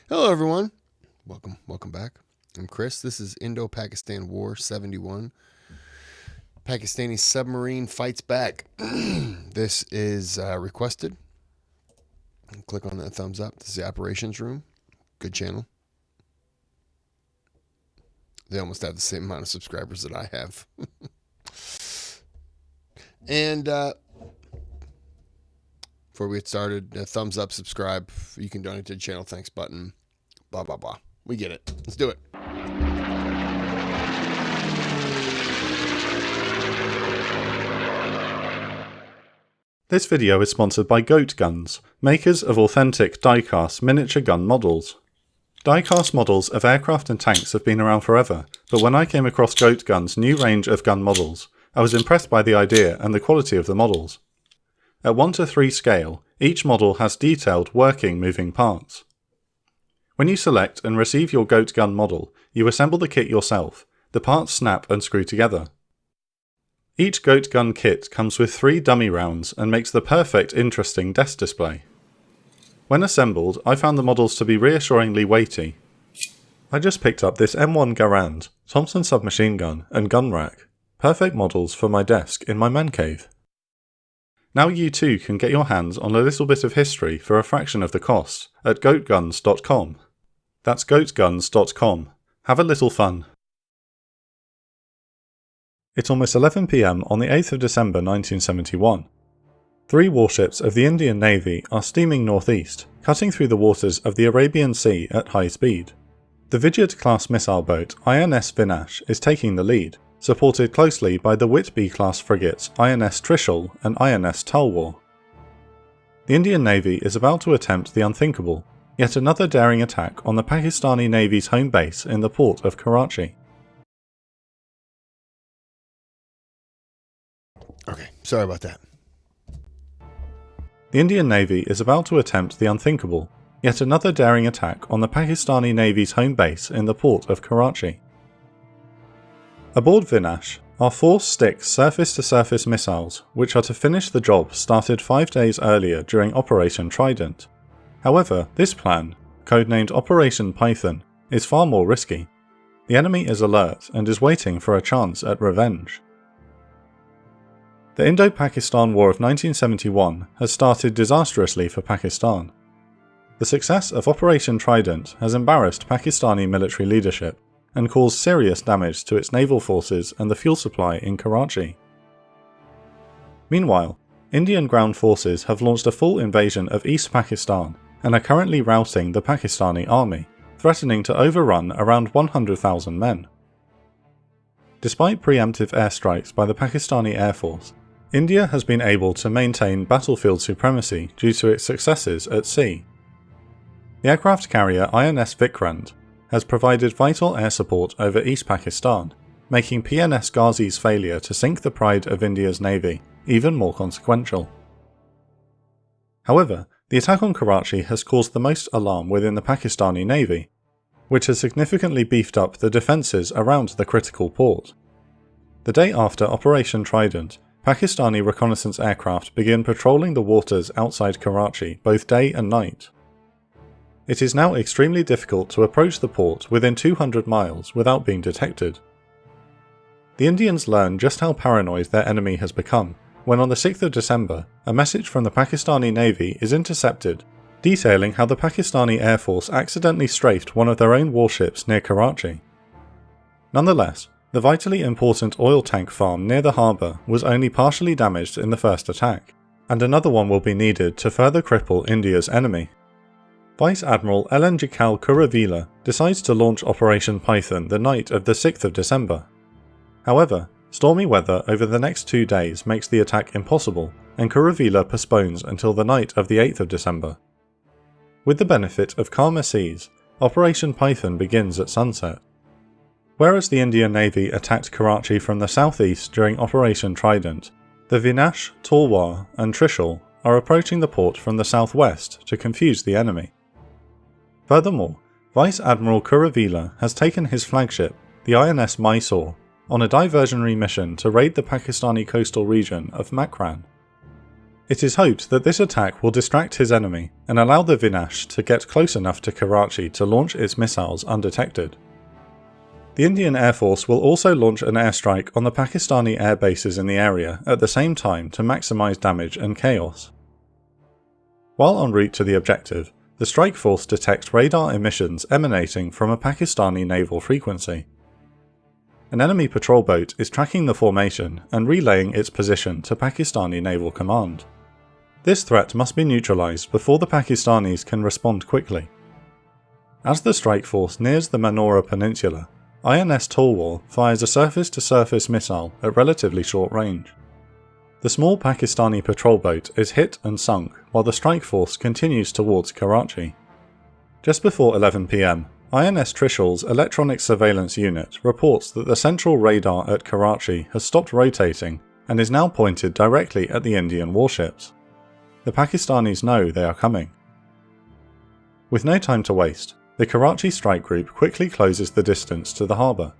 Hello, everyone. Welcome back. I'm Kris. This is Indo-Pakistan War 71. Pakistani submarine fights back. This is requested. Click on that thumbs up. This is the operations room. Good channel. They almost have the same amount of subscribers that I have. And before we get started, thumbs up, subscribe. You can donate to the channel. Thanks button. Blah, blah, blah. We get it. Let's do it. This video is sponsored by Goat Guns, makers of authentic die-cast miniature gun models. Die-cast models of aircraft and tanks have been around forever, but when I came across Goat Guns' new range of gun models, I was impressed by the idea and the quality of the models. At 1:3 scale, each model has detailed working moving parts. When you select and receive your Goat Gun model, you assemble the kit yourself. The parts snap and screw together. Each Goat Gun kit comes with 3 dummy rounds and makes the perfect interesting desk display. When assembled, I found the models to be reassuringly weighty. I just picked up this M1 Garand, Thompson submachine gun and gun rack. Perfect models for my desk in my man cave. Now you too can get your hands on a little bit of history for a fraction of the cost at goatguns.com. That's goatguns.com. Have a little fun. It's almost 11 PM on the 8th of December 1971. 3 warships of the Indian Navy are steaming northeast, cutting through the waters of the Arabian Sea at high speed. The Vidyard-class missile boat INS Vinash is taking the lead, supported closely by the Whitby-class frigates INS Trishul and INS Talwar. The Indian Navy is about to attempt the unthinkable, yet another daring attack on the Pakistani Navy's home base in the port of Karachi. Okay, sorry about that. The Indian Navy is about to attempt the unthinkable, yet another daring attack on the Pakistani Navy's home base in the port of Karachi. Aboard Vinash are 4 Stick surface-to-surface missiles, which are to finish the job started 5 days earlier during Operation Trident. However, this plan, codenamed Operation Python, is far more risky. The enemy is alert and is waiting for a chance at revenge. The Indo-Pakistan War of 1971 has started disastrously for Pakistan. The success of Operation Trident has embarrassed Pakistani military leadership and caused serious damage to its naval forces and the fuel supply in Karachi. Meanwhile, Indian ground forces have launched a full invasion of East Pakistan and are currently routing the Pakistani army, threatening to overrun around 100,000 men. Despite preemptive airstrikes by the Pakistani Air Force, India has been able to maintain battlefield supremacy due to its successes at sea. The aircraft carrier INS Vikrant has provided vital air support over East Pakistan, making PNS Ghazi's failure to sink the pride of India's navy even more consequential. However, the attack on Karachi has caused the most alarm within the Pakistani Navy, which has significantly beefed up the defences around the critical port. The day after Operation Trident, Pakistani reconnaissance aircraft begin patrolling the waters outside Karachi both day and night. It is now extremely difficult to approach the port within 200 miles without being detected. The Indians learn just how paranoid their enemy has become when on the 6th of December, a message from the Pakistani Navy is intercepted, detailing how the Pakistani Air Force accidentally strafed one of their own warships near Karachi. Nonetheless, the vitally important oil tank farm near the harbour was only partially damaged in the first attack, and another one will be needed to further cripple India's enemy. Vice Admiral Jikal Kuravila decides to launch Operation Python the night of the 6th of December. However, stormy weather over the next 2 days makes the attack impossible, and Kuravila postpones until the night of the 8th of December. With the benefit of calmer seas, Operation Python begins at sunset. Whereas the Indian Navy attacked Karachi from the southeast during Operation Trident, the Vinash, Talwar and Trishul are approaching the port from the southwest to confuse the enemy. Furthermore, Vice Admiral Kuravila has taken his flagship, the INS Mysore, on a diversionary mission to raid the Pakistani coastal region of Makran. It is hoped that this attack will distract his enemy and allow the Vinash to get close enough to Karachi to launch its missiles undetected. The Indian Air Force will also launch an airstrike on the Pakistani air bases in the area at the same time to maximise damage and chaos. While en route to the objective, the strike force detects radar emissions emanating from a Pakistani naval frequency. An enemy patrol boat is tracking the formation and relaying its position to Pakistani Naval Command. This threat must be neutralised before the Pakistanis can respond quickly. As the strike force nears the Manora Peninsula, INS Talwar fires a surface-to-surface missile at relatively short range. The small Pakistani patrol boat is hit and sunk while the strike force continues towards Karachi. Just before 11 PM, INS Trishal's electronic surveillance unit reports that the central radar at Karachi has stopped rotating and is now pointed directly at the Indian warships. The Pakistanis know they are coming. With no time to waste, the Karachi strike group quickly closes the distance to the harbour.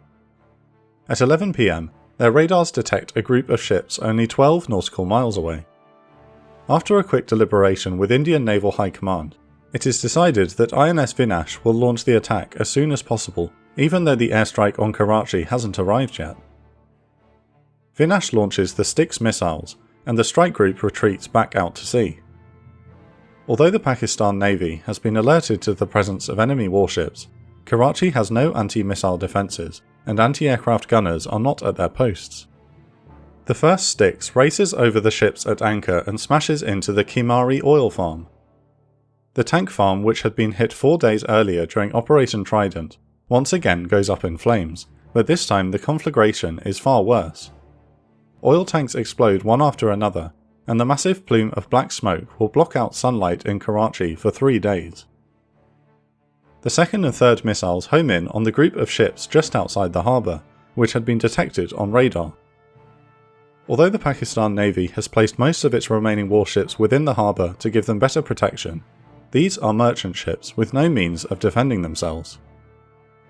At 11 PM, their radars detect a group of ships only 12 nautical miles away. After a quick deliberation with Indian Naval High Command, it is decided that INS Vinash will launch the attack as soon as possible, even though the airstrike on Karachi hasn't arrived yet. Vinash launches the Styx missiles, and the strike group retreats back out to sea. Although the Pakistan Navy has been alerted to the presence of enemy warships, Karachi has no anti-missile defences, and anti-aircraft gunners are not at their posts. The first Styx races over the ships at anchor and smashes into the Kimari oil farm. The tank farm, which had been hit 4 days earlier during Operation Trident, once again goes up in flames, but this time the conflagration is far worse. Oil tanks explode one after another, and the massive plume of black smoke will block out sunlight in Karachi for 3 days. The second and third missiles home in on the group of ships just outside the harbour, which had been detected on radar. Although the Pakistan Navy has placed most of its remaining warships within the harbour to give them better protection, these are merchant ships with no means of defending themselves.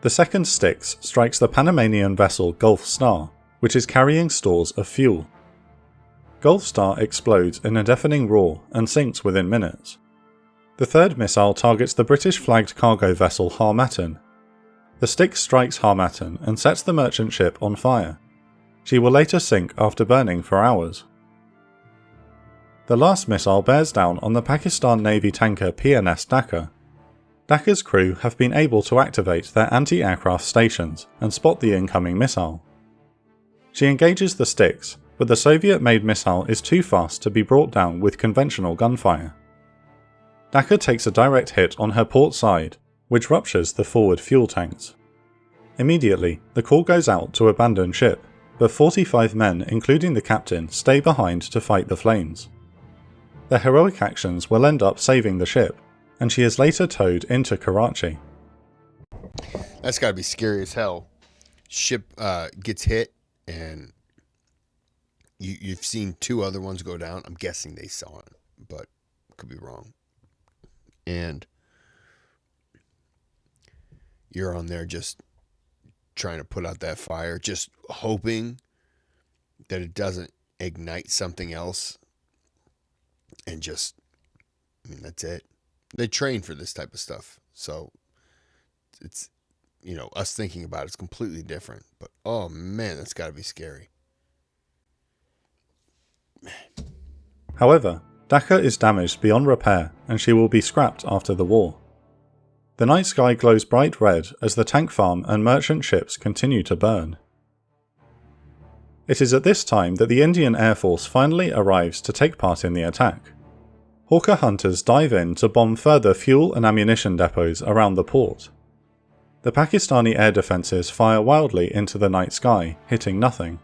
The second Styx strikes the Panamanian vessel Gulf Star, which is carrying stores of fuel. Gulf Star explodes in a deafening roar and sinks within minutes. The third missile targets the British-flagged cargo vessel Harmattan. The Styx strikes Harmattan and sets the merchant ship on fire. She will later sink after burning for hours. The last missile bears down on the Pakistan Navy tanker PNS Dhaka. Dhaka's crew have been able to activate their anti-aircraft stations and spot the incoming missile. She engages the Styx, but the Soviet-made missile is too fast to be brought down with conventional gunfire. Dhaka takes a direct hit on her port side, which ruptures the forward fuel tanks. Immediately, the call goes out to abandon ship, but 45 men, including the captain, stay behind to fight the flames. Their heroic actions will end up saving the ship, and she is later towed into Karachi. That's gotta be scary as hell. Ship gets hit, and you've seen 2 other ones go down. I'm guessing they saw it, but could be wrong. And you're on there just trying to put out that fire, just hoping that it doesn't ignite something else. And just, I mean, that's it. They train for this type of stuff. So it's, us thinking about it's completely different. But, oh man, that's got to be scary. However, Dhaka is damaged beyond repair and she will be scrapped after the war. The night sky glows bright red as the tank farm and merchant ships continue to burn. It is at this time that the Indian Air Force finally arrives to take part in the attack. Hawker hunters dive in to bomb further fuel and ammunition depots around the port. The Pakistani air defences fire wildly into the night sky, hitting nothing.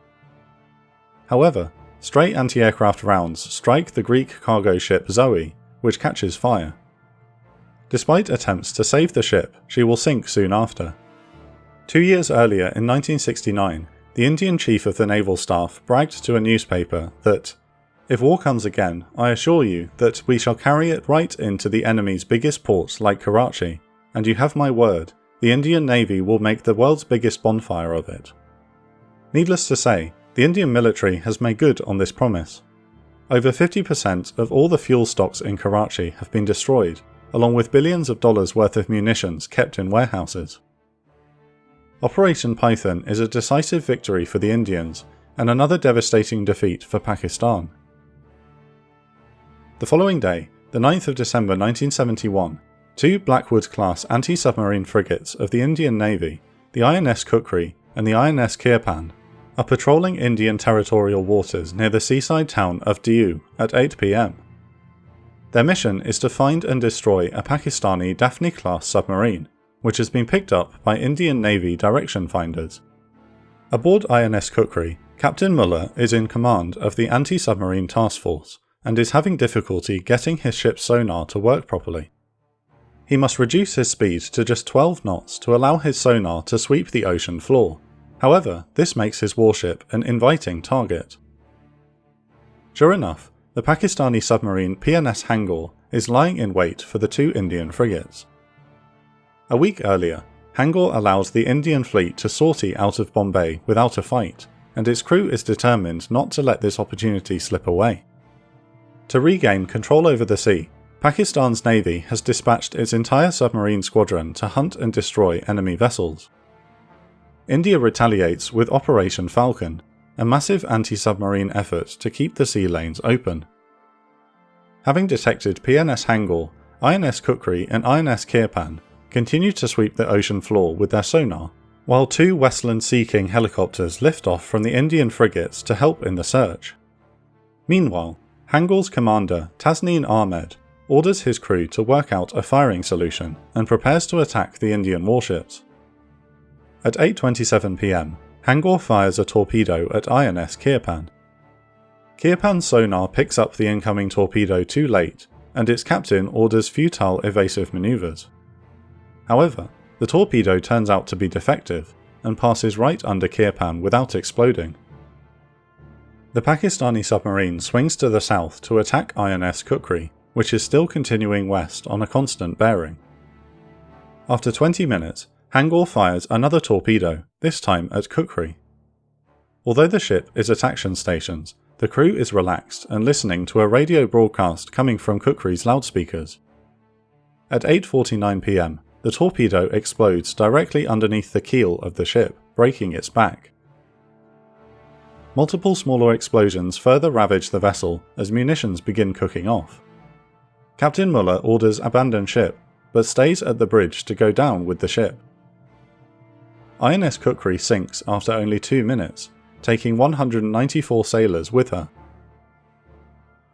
However, stray anti-aircraft rounds strike the Greek cargo ship Zoe, which catches fire. Despite attempts to save the ship, she will sink soon after. 2 years earlier, in 1969, the Indian Chief of the Naval Staff bragged to a newspaper that, "If war comes again, I assure you that we shall carry it right into the enemy's biggest ports like Karachi, and you have my word, the Indian Navy will make the world's biggest bonfire of it." Needless to say, the Indian military has made good on this promise. Over 50% of all the fuel stocks in Karachi have been destroyed, along with billions of dollars worth of munitions kept in warehouses. Operation Python is a decisive victory for the Indians and another devastating defeat for Pakistan. The following day, the 9th of December 1971, two Blackwood-class anti-submarine frigates of the Indian Navy, the INS Kukri and the INS Kirpan, are patrolling Indian territorial waters near the seaside town of Diu at 8 p.m. Their mission is to find and destroy a Pakistani Daphne-class submarine, which has been picked up by Indian Navy direction finders. Aboard INS Kukri, Captain Muller is in command of the anti-submarine task force and is having difficulty getting his ship's sonar to work properly. He must reduce his speed to just 12 knots to allow his sonar to sweep the ocean floor. However, this makes his warship an inviting target. Sure enough, the Pakistani submarine PNS Hangul is lying in wait for the two Indian frigates. A week earlier, Hangul allows the Indian fleet to sortie out of Bombay without a fight, and its crew is determined not to let this opportunity slip away. To regain control over the sea, Pakistan's navy has dispatched its entire submarine squadron to hunt and destroy enemy vessels. India retaliates with Operation Falcon, a massive anti-submarine effort to keep the sea lanes open. Having detected PNS Hangul, INS Kukri and INS Kirpan continue to sweep the ocean floor with their sonar, while two Westland Sea King helicopters lift off from the Indian frigates to help in the search. Meanwhile, Hangul's commander, Tasneem Ahmed, orders his crew to work out a firing solution and prepares to attack the Indian warships. At 8:27 p.m, Hangul fires a torpedo at INS Kirpan. Kirpan's sonar picks up the incoming torpedo too late, and its captain orders futile evasive maneuvers. However, the torpedo turns out to be defective and passes right under Kirpan without exploding. The Pakistani submarine swings to the south to attack INS Kukri, which is still continuing west on a constant bearing. After 20 minutes, Hangul fires another torpedo, this time at Kukri. Although the ship is at action stations, the crew is relaxed and listening to a radio broadcast coming from Kukri's loudspeakers. At 8:49 p.m, the torpedo explodes directly underneath the keel of the ship, breaking its back. Multiple smaller explosions further ravage the vessel as munitions begin cooking off. Captain Muller orders abandon ship, but stays at the bridge to go down with the ship. INS Kukri sinks after only 2 minutes, taking 194 sailors with her.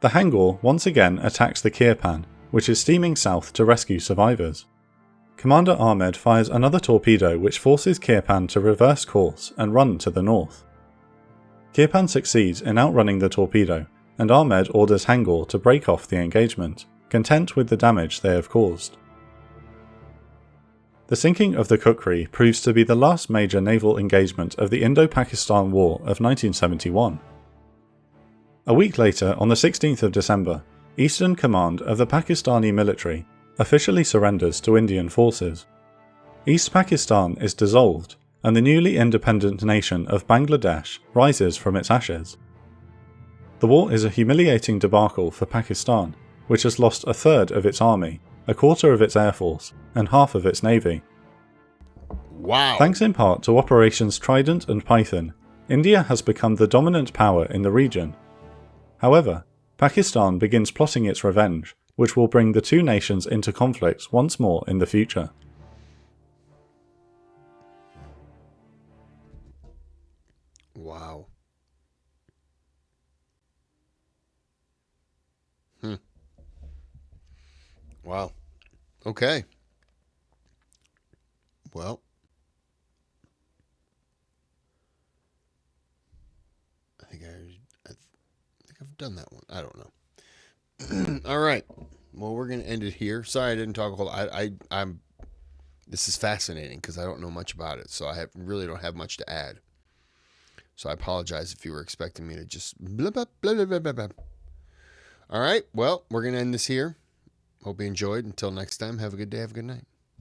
The Hangul once again attacks the Kirpan, which is steaming south to rescue survivors. Commander Ahmed fires another torpedo which forces Kirpan to reverse course and run to the north. Kirpan succeeds in outrunning the torpedo, and Ahmed orders Hangul to break off the engagement, content with the damage they have caused. The sinking of the Kukri proves to be the last major naval engagement of the Indo-Pakistan War of 1971. A week later, on the 16th of December, Eastern Command of the Pakistani military officially surrenders to Indian forces. East Pakistan is dissolved, and the newly independent nation of Bangladesh rises from its ashes. The war is a humiliating debacle for Pakistan, which has lost a third of its army, a quarter of its air force, and half of its navy. Wow. Thanks in part to Operations Trident and Python, India has become the dominant power in the region. However, Pakistan begins plotting its revenge, which will bring the two nations into conflict once more in the future. Wow. Wow. Okay. Well, I think I've done that one. I don't know. All right. Well, we're gonna end it here. Sorry, I didn't talk a whole. I'm. This is fascinating because I don't know much about it, so really don't have much to add. So I apologize if you were expecting me to just blah blah blah blah blah blah. All right. Well, we're gonna end this here. Hope you enjoyed. Until next time, have a good day. Have a good night.